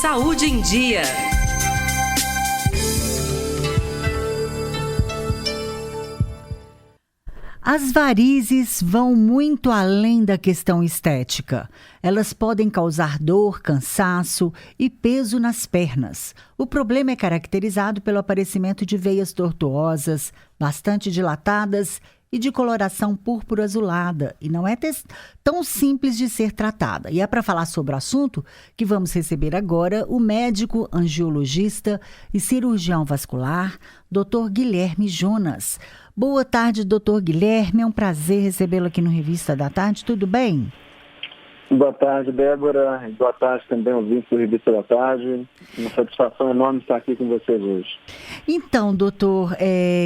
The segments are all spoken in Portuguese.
Saúde em Dia. As varizes vão muito além da questão estética. Elas podem causar dor, cansaço e peso nas pernas. O problema é caracterizado pelo aparecimento de veias tortuosas, bastante dilatadas e de coloração púrpura azulada, e não é tão simples de ser tratada. E é para falar sobre o assunto que vamos receber agora o médico angiologista e cirurgião vascular, Dr. Guilherme Jonas. Boa tarde, doutor Guilherme. É um prazer recebê-lo aqui no Revista da Tarde. Tudo bem? Boa tarde, Débora. Boa tarde também, ouvintes do Revista da Tarde. Uma satisfação enorme estar aqui com vocês hoje. Então, doutor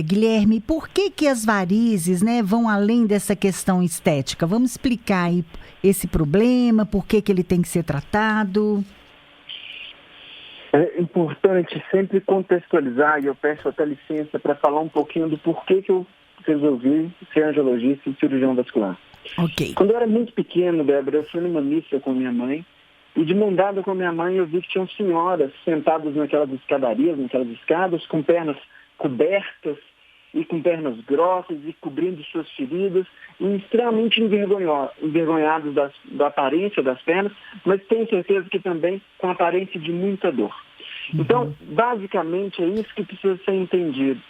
Guilherme, por que as varizes, vão além dessa questão estética? Vamos explicar aí esse problema, por que ele tem que ser tratado? É importante sempre contextualizar, e eu peço até licença para falar um pouquinho do porquê que eu resolvi ser angiologista e cirurgião vascular. Ok. Quando eu era muito pequeno, Débora, eu fui numa missa com minha mãe, e de mão dada com minha mãe eu vi que tinham senhoras sentadas naquelas escadarias, naquelas escadas, com pernas cobertas e com pernas grossas e cobrindo suas feridas, e extremamente envergonhados da aparência das pernas, mas tenho certeza que também com a aparência de muita dor. Então, basicamente, é isso que precisa ser entendido.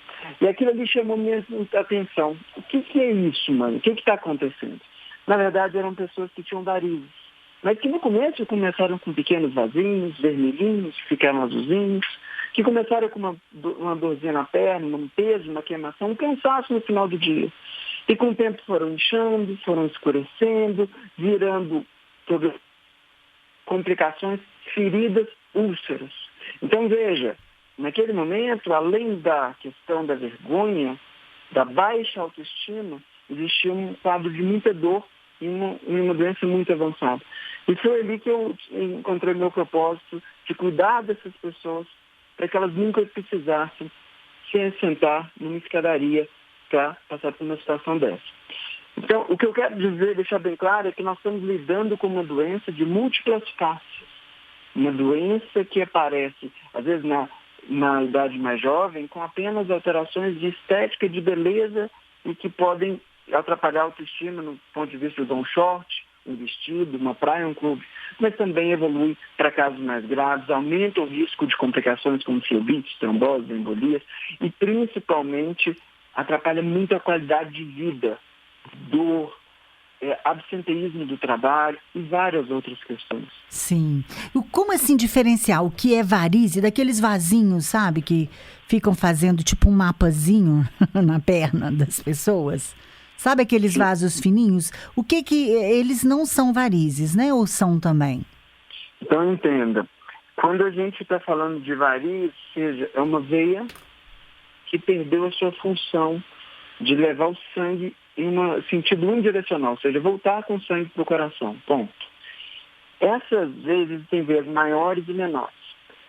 E aquilo ali chamou minha atenção. O que é isso, mano? O que está acontecendo? Na verdade, eram pessoas que tinham varizes, mas que no começo começaram com pequenos vasinhos, vermelhinhos, que ficaram azulzinhos, que começaram com uma dorzinha na perna, um peso, uma queimação, um cansaço no final do dia. E com o tempo foram inchando, foram escurecendo, virando complicações, feridas, úlceras. Então, veja, naquele momento, além da questão da vergonha, da baixa autoestima, existia um quadro de muita dor e uma doença muito avançada. E foi ali que eu encontrei meu propósito de cuidar dessas pessoas para que elas nunca precisassem se sentar numa escadaria para passar por uma situação dessa. Então, o que eu quero dizer, deixar bem claro, é que nós estamos lidando com uma doença de múltiplas faces. Uma doença que aparece, às vezes, na idade mais jovem, com apenas alterações de estética, de beleza, e que podem atrapalhar a autoestima no ponto de vista de um short, um vestido, uma praia, um clube, mas também evolui para casos mais graves, aumenta o risco de complicações como flebites, trombose, embolias, e principalmente atrapalha muito a qualidade de vida, dor, absenteísmo do trabalho e várias outras questões. Sim. Como assim diferenciar o que é varize daqueles vasinhos, sabe, que ficam fazendo tipo um mapazinho na perna das pessoas? Sabe aqueles vasos fininhos? O que eles não são varizes, ou são também? Então, entenda. Quando a gente está falando de varize, seja, é uma veia que perdeu a sua função de levar o sangue em um sentido unidirecional, ou seja, voltar com o sangue para o coração, ponto. Essas veias têm veias maiores e menores.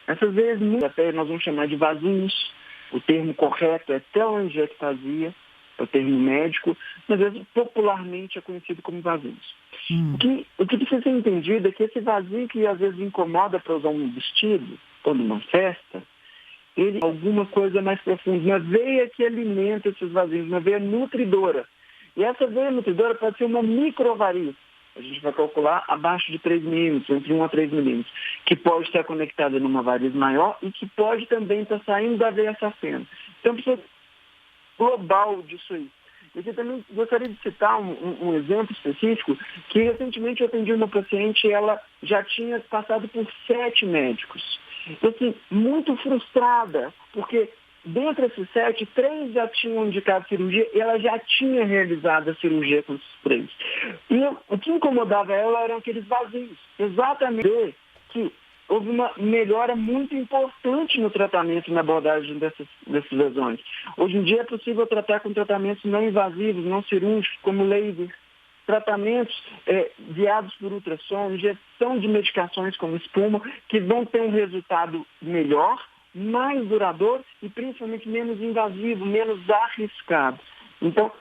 Essas veias, até nós vamos chamar de vasinhos, o termo correto é telangiectasia, é o termo médico, mas popularmente é conhecido como vasinhos. O que precisa ser entendido é que esse vazio que às vezes incomoda para usar um vestido ou numa festa, ele é alguma coisa mais profunda, uma veia que alimenta esses vasinhos, uma veia nutridora. E essa veia nutridora pode ser uma microvariz. A gente vai calcular abaixo de 3 milímetros, entre 1 a 3 milímetros, que pode estar conectada numa variz maior e que pode também estar saindo da veia safena. Então, precisa global disso aí. Eu também gostaria de citar um exemplo específico, que recentemente eu atendi uma paciente e ela já tinha passado por 7 médicos. Então, assim, muito frustrada, porque dentre esses 7, 3 já tinham indicado cirurgia e ela já tinha realizado a cirurgia com esses 3. E o que incomodava ela eram aqueles vazios. Exatamente que houve uma melhora muito importante no tratamento e na abordagem dessas lesões. Hoje em dia é possível tratar com tratamentos não invasivos, não cirúrgicos, como laser, tratamentos guiados por ultrassom, injeção de medicações como espuma, que vão ter um resultado melhor, mais duradouro e principalmente menos invasivo, menos arriscado. Então,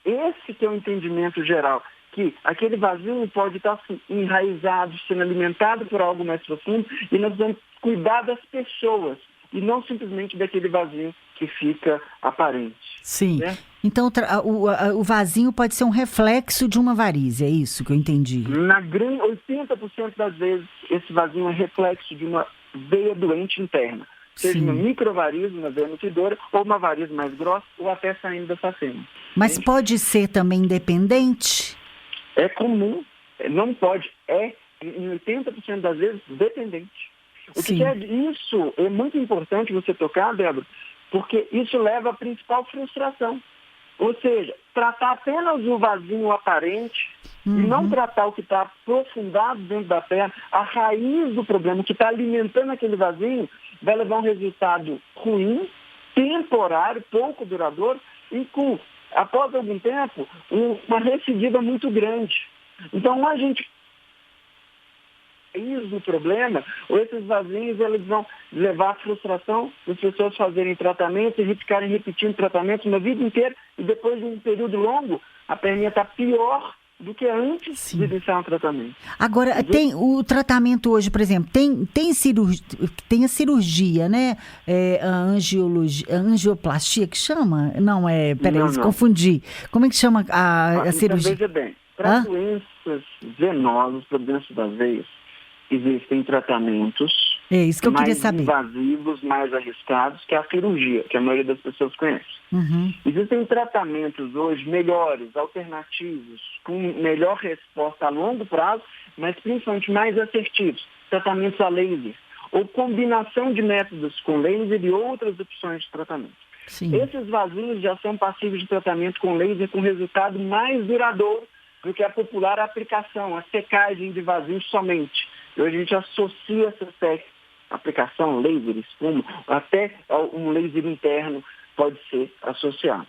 esse que é o entendimento geral. que aquele vazio pode estar assim, enraizado, sendo alimentado por algo mais profundo, e nós vamos cuidar das pessoas, e não simplesmente daquele vazio que fica aparente. Sim. Né? Então, o vazio pode ser um reflexo de uma varize, é isso que eu entendi? Na 80% das vezes, esse vazio é reflexo de uma veia doente interna. Seja Sim. uma microvarize, uma veia nutridora, ou uma varize mais grossa, ou até saindo da sacena. Mas pode ser também independente? É comum, não pode, em 80% das vezes, dependente. O que quer isso é muito importante você tocar, Débora, porque isso leva à principal frustração. Ou seja, tratar apenas o vazio aparente e não tratar o que está aprofundado dentro da perna, a raiz do problema, o que está alimentando aquele vazio, vai levar a um resultado ruim, temporário, pouco duradouro e após algum tempo, uma recidiva muito grande. Então, a gente do problema, ou esses vazios, eles vão levar à frustração das pessoas fazerem tratamento e ficarem repetindo tratamento na vida inteira, e depois de um período longo, a perninha está pior do que antes de iniciar um tratamento. Agora, tem o tratamento hoje, por exemplo, tem a cirurgia, né? A angioplastia que chama? Não, confundi. Como é que chama a cirurgia? Veja bem, para doenças venosas, para doenças das veias, existem tratamentos isso que eu queria mais saber. Invasivos, mais arriscados, que é a cirurgia, que a maioria das pessoas conhece. Existem tratamentos hoje melhores, alternativos, com melhor resposta a longo prazo, mas principalmente mais assertivos, tratamentos a laser, ou combinação de métodos com laser e outras opções de tratamento. Sim. Esses vazios já são passíveis de tratamento com laser com resultado mais duradouro do que a popular aplicação, a secagem de vazios somente. Hoje a gente associa essas técnicas, aplicação, laser, espuma, até um laser interno pode ser associado.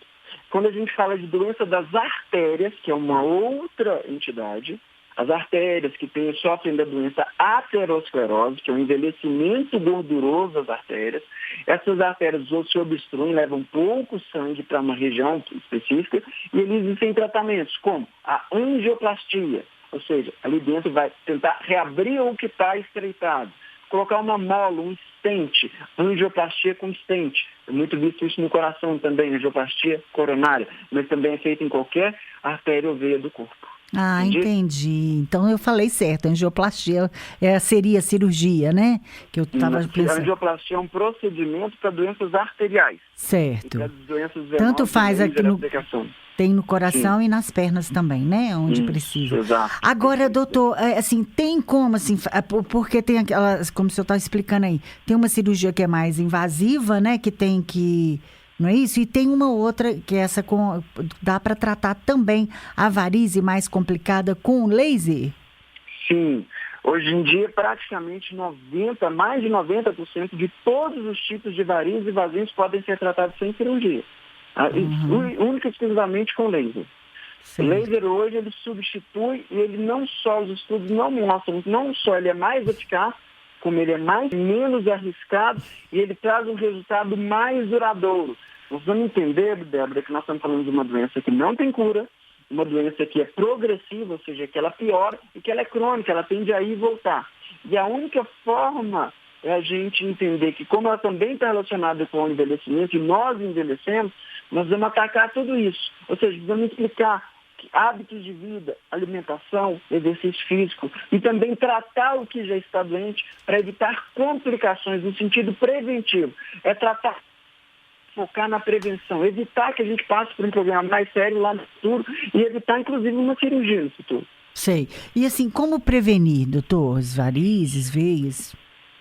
Quando a gente fala de doença das artérias, que é uma outra entidade, as artérias que sofrem da doença aterosclerose, que é o envelhecimento gorduroso das artérias, essas artérias ou se obstruem, levam pouco sangue para uma região específica, e eles existem tratamentos como a angioplastia, ou seja, ali dentro vai tentar reabrir o que está estreitado, colocar uma mola, um stent, angioplastia com stent. É muito visto isso no coração também, angioplastia coronária, mas também é feito em qualquer artéria ou veia do corpo. Entendi. Então eu falei certo, angioplastia seria cirurgia, né? Que eu estava pensando. A angioplastia é um procedimento para doenças arteriais. Certo. Para doenças venosas. Tanto faz aqui tem no coração Sim. E nas pernas também, né? Onde precisa. Exato. Agora, doutor, tem como, assim, porque tem aquelas, como o senhor está explicando aí, tem uma cirurgia que é mais invasiva, né? Que tem que... Não é isso? E tem uma outra, que é essa dá para tratar também a varize mais complicada com laser? Sim. Hoje em dia, praticamente mais de 90% de todos os tipos de varizes e vazios podem ser tratados sem cirurgia. Única e exclusivamente com laser. O laser hoje, ele substitui, e ele não só, os estudos não mostram, não só ele é mais eficaz, como ele é menos arriscado, e ele traz um resultado mais duradouro. Nós vamos entender, Débora, que nós estamos falando de uma doença que não tem cura, uma doença que é progressiva, ou seja, que ela piora e que ela é crônica, ela tende a ir e voltar. E a única forma é a gente entender que, como ela também está relacionada com o envelhecimento, e nós envelhecemos, nós vamos atacar tudo isso. Ou seja, vamos explicar hábitos de vida, alimentação, exercício físico, e também tratar o que já está doente para evitar complicações no sentido preventivo. É focar na prevenção, evitar que a gente passe por um problema mais sério lá no futuro e evitar, inclusive, uma cirurgia no futuro. Sei. E assim, como prevenir, doutor? As varizes, veias?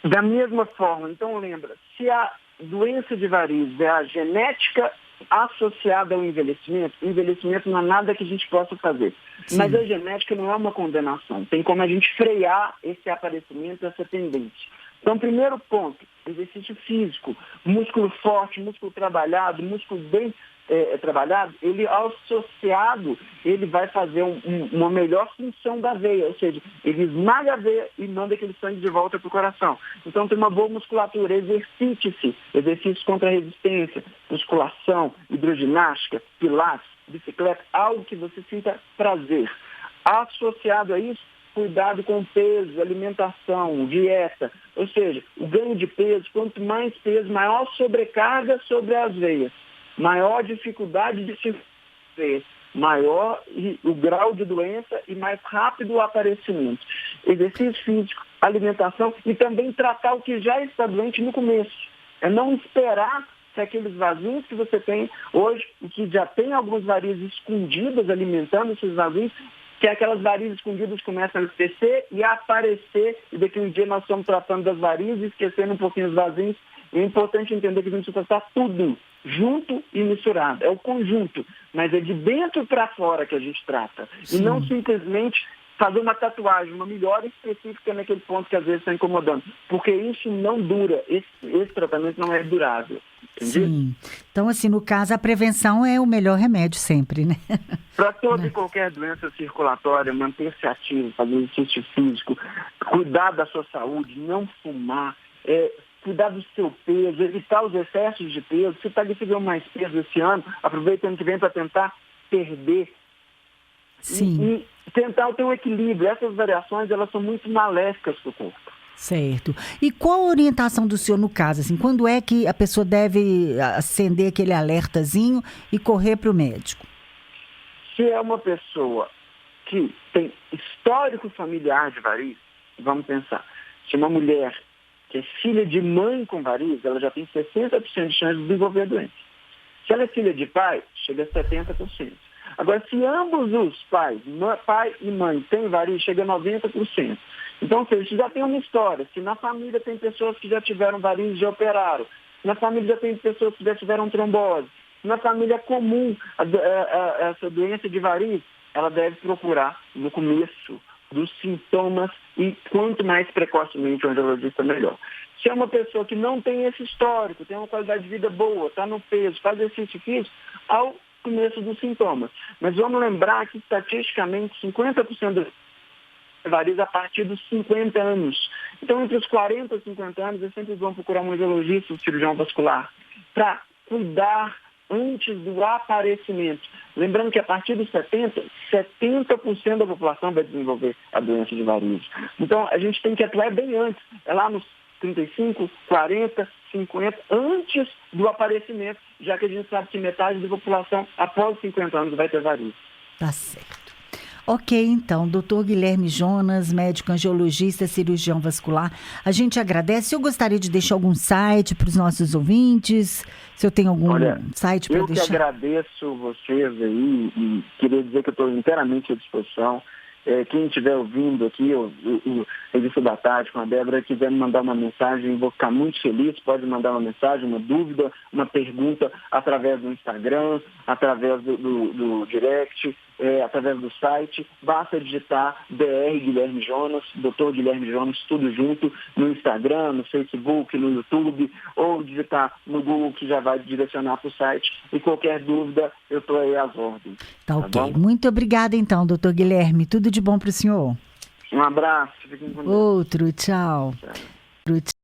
Da mesma forma. Então, lembra, se a doença de varizes é a genética associada ao envelhecimento, o envelhecimento não é nada que a gente possa fazer. Sim. Mas a genética não é uma condenação. Tem como a gente frear esse aparecimento, essa tendência. Então, primeiro ponto, exercício físico, músculo forte, músculo trabalhado, músculo bem trabalhado, ele associado, ele vai fazer uma melhor função da veia, ou seja, ele esmaga a veia e manda aquele sangue de volta para o coração. Então, tem uma boa musculatura, exercite-se, exercícios contra a resistência, musculação, hidroginástica, pilates, bicicleta, algo que você sinta prazer. Associado a isso, cuidado com peso, alimentação, dieta. Ou seja, o ganho de peso, quanto mais peso, maior sobrecarga sobre as veias, maior dificuldade de se ver, maior o grau de doença e mais rápido o aparecimento. Exercício físico, alimentação e também tratar o que já está doente no começo. É não esperar que aqueles vasinhos que você tem hoje, e que já tem algumas varizes escondidas alimentando esses vasinhos, que aquelas varizes escondidas começam a crescer e a aparecer, e daqui a um dia nós estamos tratando das varizes, esquecendo um pouquinho os vasinhos. É importante entender que a gente precisa tratar tudo junto e misturado. É o conjunto, mas é de dentro para fora que a gente trata. Sim. E não simplesmente fazer uma tatuagem, uma melhora específica naquele ponto que às vezes está incomodando. Porque isso não dura, esse tratamento não é durável. Entendi? Sim. Então, assim, no caso, a prevenção é o melhor remédio sempre, né? Para toda e qualquer doença circulatória, manter-se ativo, fazer exercício físico, cuidar da sua saúde, não fumar, cuidar do seu peso, evitar os excessos de peso. Se está recebendo mais peso esse ano, aproveita o ano que vem para tentar perder. Sim. E tentar ter um equilíbrio. Essas variações, elas são muito maléficas para o corpo. Certo. E qual a orientação do senhor no caso? Assim, quando é que a pessoa deve acender aquele alertazinho e correr para o médico? Se é uma pessoa que tem histórico familiar de varizes, vamos pensar, se uma mulher que é filha de mãe com varizes, ela já tem 60% de chance de desenvolver a doença. Se ela é filha de pai, chega a 70%. Agora, se ambos os pais, pai e mãe, têm varizes, chega a 90%. Então, você já tem uma história. Se na família tem pessoas que já tiveram varizes e já operaram, se na família já tem pessoas que já tiveram trombose, se na família é comum essa doença de varizes, ela deve procurar no começo dos sintomas e quanto mais precocemente o angiologista, melhor. Se é uma pessoa que não tem esse histórico, tem uma qualidade de vida boa, está no peso, faz exercício físico, ao começo dos sintomas. Mas vamos lembrar que, estatisticamente, 50% das varizes a partir dos 50 anos. Então, entre os 40 e 50 anos, eles sempre vão procurar um angiologista, um cirurgião vascular, para cuidar antes do aparecimento. Lembrando que a partir dos 70% da população vai desenvolver a doença de varizes. Então, a gente tem que atuar bem antes. É lá nos 35, 40, 50, antes do aparecimento, já que a gente sabe que metade da população, após os 50 anos, vai ter varizes. Tá certo. Ok, então, doutor Guilherme Jonas, médico angiologista, cirurgião vascular, a gente agradece. Eu gostaria de deixar algum site para os nossos ouvintes, se eu tenho algum site para deixar. Eu que agradeço vocês aí e queria dizer que eu estou inteiramente à disposição. Quem estiver ouvindo aqui, o Revista da Tarde com a Débora, quiser me mandar uma mensagem, vou ficar muito feliz. Pode mandar uma mensagem, uma dúvida, uma pergunta através do Instagram, através do direct, através do site. Basta digitar DR Guilherme Jonas, Dr. Guilherme Jonas, tudo junto, no Instagram, no Facebook, no YouTube, ou digitar no Google, que já vai direcionar para o site. E qualquer dúvida, eu estou aí às ordens. Tá ok. Muito obrigada, então, doutor Guilherme. Tudo de bom para o senhor. Um abraço. Fiquem com Deus. Outro, tchau. Tchau.